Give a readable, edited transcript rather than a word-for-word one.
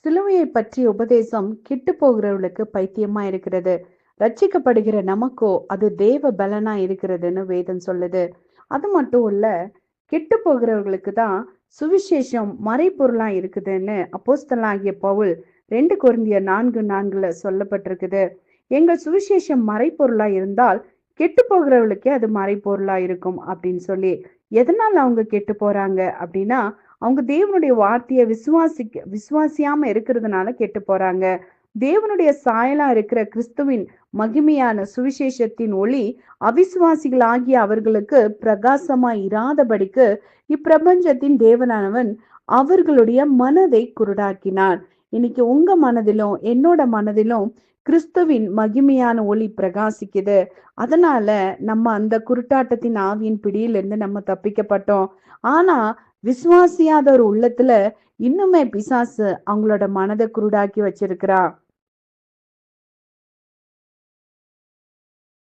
சிலுவையை பற்றிய உபதேசம் கிட்டு போகிறவர்களுக்கு பைத்தியமா இருக்கிறது. ரட்சிக்கப்படுகிற நமக்கோ அது தேவ பலனா இருக்கிறதுன்னு வேதம் சொல்லுது. அது மட்டும் இல்ல, கெட்டு போகிறவர்களுக்கு தான் சுவிசேஷம் மறைபொருளா இருக்குதுன்னு அப்போஸ்தலனாகிய பவுல் 2 கொரிந்தியர் 4:4 சொல்லப்பட்டிருக்குது. எங்கள் சுவிசேஷம் மறைபொருளா இருந்தால் கெட்டு போகிறவர்களுக்கே அது மறைபொருளா இருக்கும் அப்படின்னு சொல்லி. எதனால அவங்க கெட்டு போறாங்க அப்படின்னா, அவங்க தேவனுடைய வார்த்தையை விசுவாசியாம இருக்கிறதுனால கெட்டு போறாங்க. தேவனுடைய சாயலா இருக்கிற கிறிஸ்துவின் மகிமையான சுவிசேஷத்தின் ஒளி அவிசுவாசிகளாகிய அவர்களுக்கு பிரகாசமா இராதபடிக்கு இப்பிரபஞ்சத்தின் தேவனானவன் அவர்களுடைய மனதை குருடாக்கினான். இன்னைக்கு உங்க மனதிலும் என்னோட மனதிலும் கிறிஸ்துவின் மகிமையான ஒளி பிரகாசிக்குது. அதனால நம்ம அந்த குருட்டாட்டத்தின் ஆவியின் பிடியிலிருந்து நம்ம தப்பிக்கப்பட்டோம். ஆனா விசுவாசியாத ஒரு உள்ளத்துல இன்னுமே பிசாசு அவங்களோட மனதை குருடாக்கி வச்சிருக்கிறா.